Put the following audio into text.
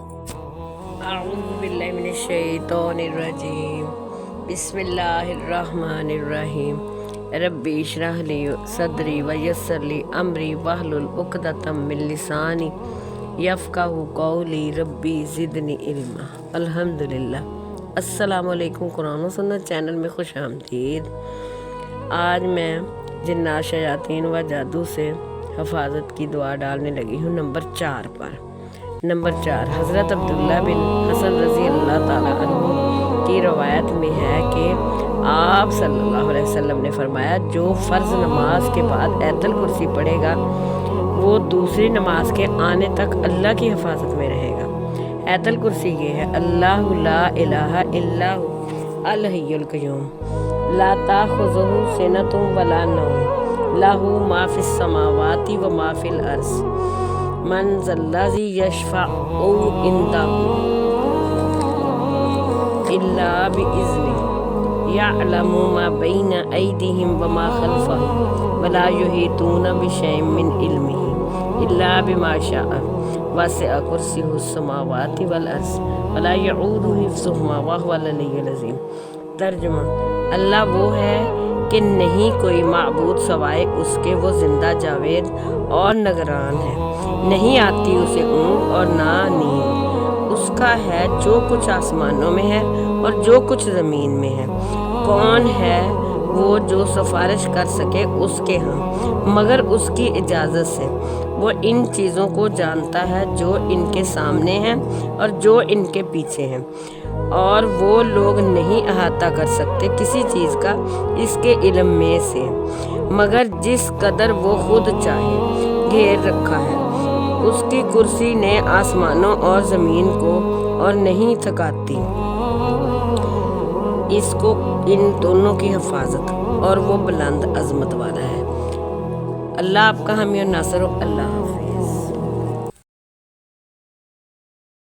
اعوذ باللہ من الشیطان الرجیم بسم اللہ الرحمن الرحیم ربی اشرح لی صدری ویسر لی امری واحلل عقدۃ من لسانی یفقہوا قولی ربی زدنی علما۔ الحمدللہ۔ السلام علیکم، قرآن و سنت چینل میں خوش آمدید۔ آج میں جنات، شیاطین و جادو سے حفاظت کی دعا ڈالنے لگی ہوں نمبر 4 پر۔ نمبر 4، حضرت عبداللہ بن حسن رضی اللہ تعالیٰ عنہ کی روایت میں ہے کہ آپ صلی اللہ علیہ وسلم نے فرمایا، جو فرض نماز کے بعد آیت الکرسی پڑھے گا وہ دوسری نماز کے آنے تک اللہ کی حفاظت میں رہے گا۔ آیت الکرسی یہ ہے: اللہ لا الہ الا هو الحی القیوم لا تاخذہ سنۃ ولا نوم لہ ما فی السماوات و ما فی الارض من ذا الذی یشفع عنده الا باذنہ یعلم ما بین ایدیہم وما خلفہم ولا یحیطون بشیء من علمہ الا بما شاء وسع کرسیہ السماوات والارض ولا یعودہ حفظہما وہو العلی العظیم۔ ترجمہ: اللہ وہ ہے کہ نہیں کوئی معبود سوائے اس کے، وہ زندہ، جاوید اور نگران ہے، نہیں آتی اسے اونگ اور نہ نیند، اس کا ہے جو کچھ آسمانوں میں ہے اور جو کچھ زمین میں ہے۔ کون ہے وہ جو سفارش کر سکے اس کے ہاں مگر اس کی اجازت سے؟ وہ ان چیزوں کو جانتا ہے جو ان کے سامنے ہیں اور جو ان کے پیچھے ہیں، اور وہ لوگ نہیں احاطہ کر سکتے کسی چیز کا اس کے علم میں سے مگر جس قدر وہ خود چاہے۔ گھیر رکھا ہے اس کی کرسی نے آسمانوں اور زمین کو، اور نہیں تھکاتی اس کو ان دونوں کی حفاظت، اور وہ بلند عظمت والا ہے۔ اللہ آپ کا حامی اور ناصر ہو۔ اللہ حافظ۔